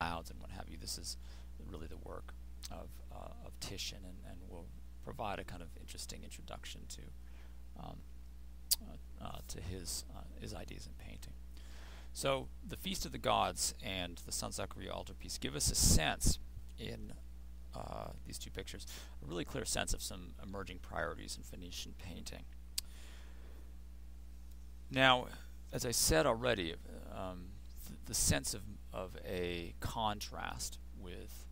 clouds and what have you. This is really the work of Titian, and will provide a kind of interesting introduction um, to his ideas in painting. So the Feast of the Gods and the San Zaccaria altarpiece give us a sense in these two pictures, a really clear sense of some emerging priorities in Venetian painting. Now, as I said already, the sense of a contrast with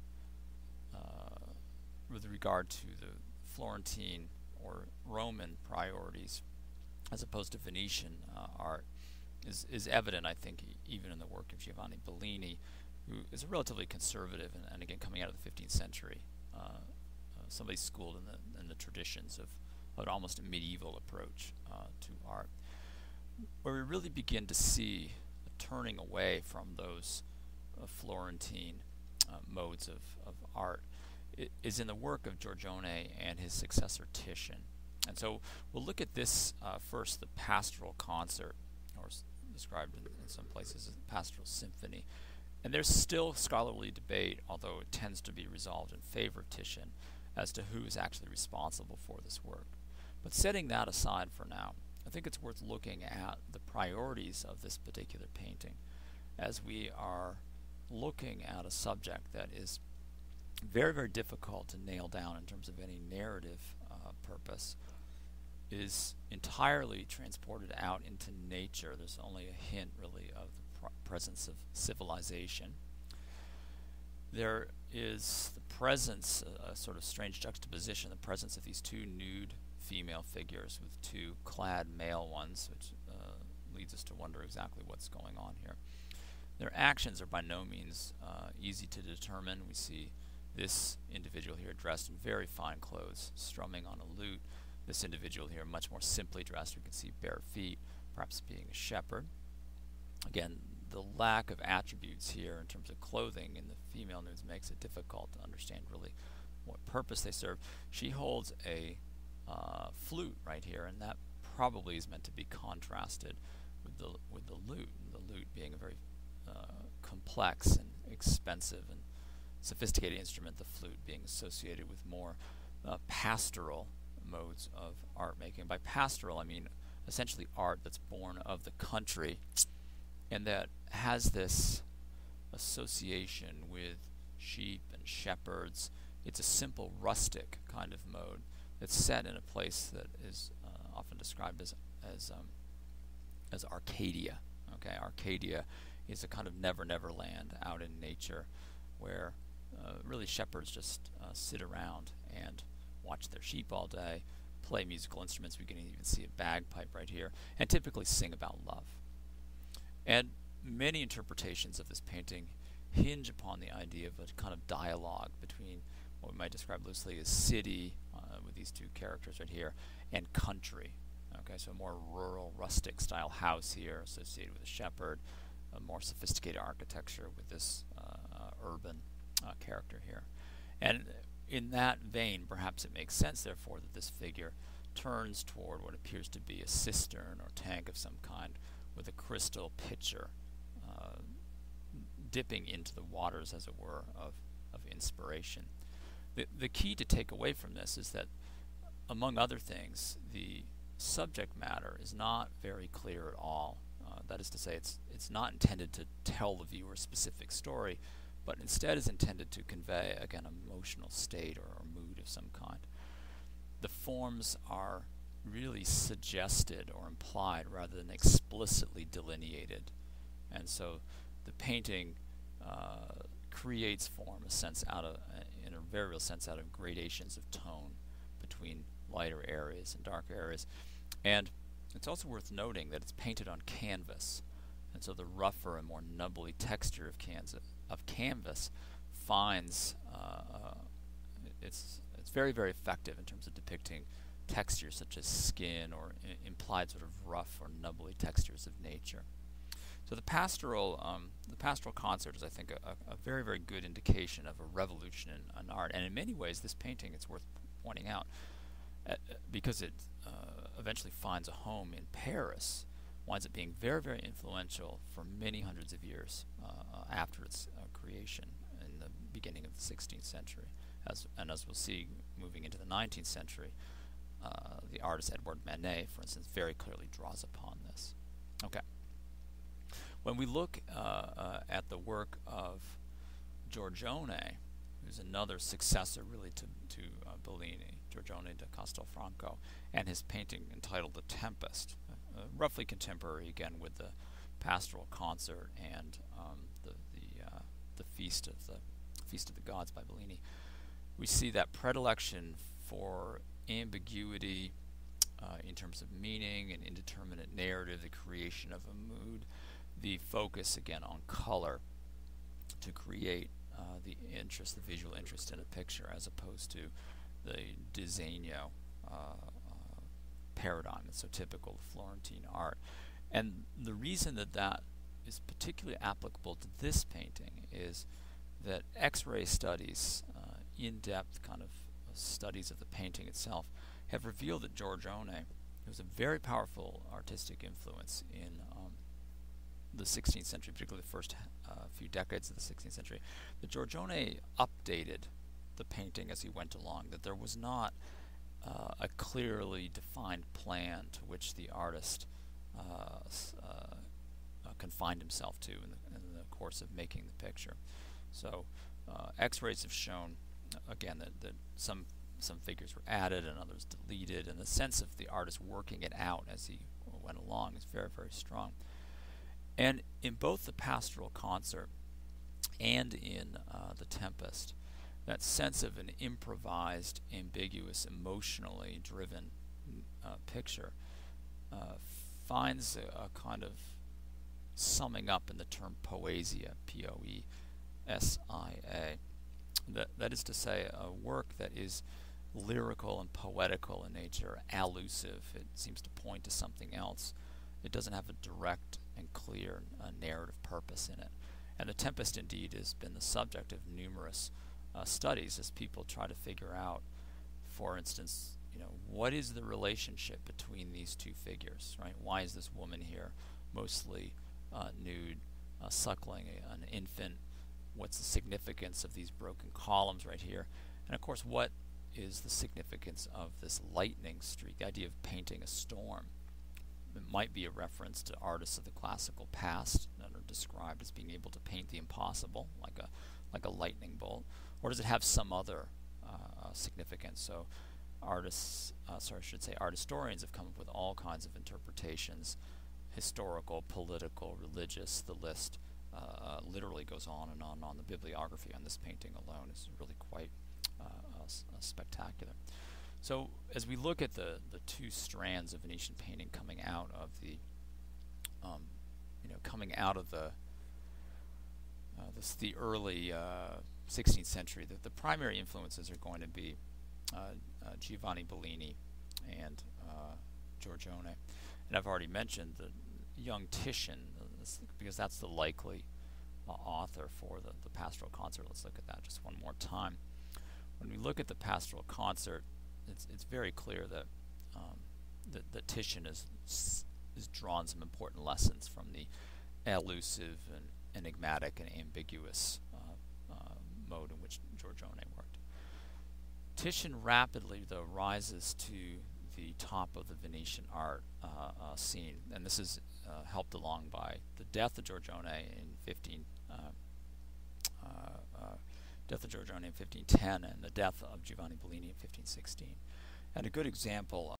regard to the Florentine or Roman priorities as opposed to Venetian art is evident, I think, even in the work of Giovanni Bellini, who is a relatively conservative and again coming out of the 15th century, somebody schooled in the traditions of an almost a medieval approach to art, where we really begin to see a turning away from those Florentine modes of art is in the work of Giorgione and his successor Titian. And so we'll look at this first, the pastoral concert, or described in some places as the pastoral symphony. And there's still scholarly debate, although it tends to be resolved in favor of Titian, as to who is actually responsible for this work. But setting that aside for now, I think it's worth looking at the priorities of this particular painting as we are looking at a subject that is very, very difficult to nail down in terms of any narrative purpose, is entirely transported out into nature. There's only a hint, really, of the presence of civilization. There is the presence, a sort of strange juxtaposition, the presence of these two nude female figures with two clad male ones, which leads us to wonder exactly what's going on here. Their actions are by no means easy to determine. We see this individual here dressed in very fine clothes, strumming on a lute. This individual here much more simply dressed. We can see bare feet, perhaps being a shepherd. Again, the lack of attributes here in terms of clothing in the female nudes makes it difficult to understand really what purpose they serve. She holds a flute right here, and that probably is meant to be contrasted with the lute. The lute being a very complex and expensive and sophisticated instrument, the flute being associated with more pastoral modes of art making. By pastoral, I mean essentially art that's born of the country and that has this association with sheep and shepherds. It's a simple rustic kind of mode that's set in a place that is often described as Arcadia. Okay, Arcadia is a kind of never land out in nature where really shepherds just sit around and watch their sheep all day, play musical instruments. We can even see a bagpipe right here, and typically sing about love. And many interpretations of this painting hinge upon the idea of a kind of dialogue between what we might describe loosely as city, with these two characters right here, and country. Okay, so a more rural, rustic style house here associated with a shepherd, a more sophisticated architecture with this urban character here. And in that vein, perhaps it makes sense, therefore, that this figure turns toward what appears to be a cistern or tank of some kind with a crystal pitcher dipping into the waters, as it were, of inspiration. The key to take away from this is that, among other things, the subject matter is not very clear at all. That is to say, it's not intended to tell the viewer a specific story, but instead is intended to convey, again, an emotional state or mood of some kind. The forms are really suggested or implied rather than explicitly delineated, and so the painting creates form, a sense out of, in a very real sense, out of gradations of tone between lighter areas and darker areas. And it's also worth noting that it's painted on canvas, and so the rougher and more nubbly texture of canvas finds it's very, very effective in terms of depicting textures such as skin or implied sort of rough or nubbly textures of nature. So the pastoral concert is, I think, a very, very good indication of a revolution in art, and in many ways this painting, it's worth pointing out, because it eventually finds a home in Paris. winds up being very, very influential for many hundreds of years after its creation in the beginning of the 16th century. As we'll see moving into the 19th century, the artist Edouard Manet, for instance, very clearly draws upon this. Okay. When we look at the work of Giorgione, who's another successor really to Bellini, Giorgione da Castelfranco, and his painting entitled The Tempest, roughly contemporary again with the Pastoral Concert and the Feast of the Gods by Bellini, we see that predilection for ambiguity in terms of meaning and indeterminate narrative, the creation of a mood, the focus again on color to create the visual interest in a picture, as opposed to the disegno paradigm that's so typical of Florentine art. And the reason that is particularly applicable to this painting is that X-ray studies, in-depth kind of studies of the painting itself, have revealed that Giorgione was a very powerful artistic influence in the 16th century, particularly the first few decades of the 16th century. That Giorgione updated the painting as he went along, that there was not a clearly defined plan to which the artist confined himself to in the course of making the picture. So X-rays have shown, again, that some figures were added and others deleted, and the sense of the artist working it out as he went along is very, very strong. And in both the Pastoral Concert and in The Tempest, that sense of an improvised, ambiguous, emotionally driven picture finds a kind of summing up in the term poesia, P-O-E-S-I-A. That is to say, a work that is lyrical and poetical in nature, allusive. It seems to point to something else. It doesn't have a direct and clear narrative purpose in it. And The Tempest indeed has been the subject of numerous studies as people try to figure out, for instance, what is the relationship between these two figures, right? Why is this woman here mostly nude, suckling an infant? What's the significance of these broken columns right here? And of course, what is the significance of this lightning streak, the idea of painting a storm? It might be a reference to artists of the classical past that are described as being able to paint the impossible, like a lightning bolt, or does it have some other significance? So art historians have come up with all kinds of interpretations, historical, political, religious. The list literally goes on and on and on. The bibliography on this painting alone is really quite spectacular. So as we look at the two strands of Venetian painting coming out of the the early 16th century, the primary influences are going to be Giovanni Bellini and Giorgione. And I've already mentioned the young Titian, because that's the likely author for the Pastoral Concert. Let's look at that just one more time. When we look at the Pastoral Concert, it's very clear that that Titian has drawn some important lessons from the elusive and enigmatic and ambiguous mode in which Giorgione worked. Titian rapidly, though, rises to the top of the Venetian art scene, and this is helped along by the death of Giorgione in 1510 and the death of Giovanni Bellini in 1516. And a good example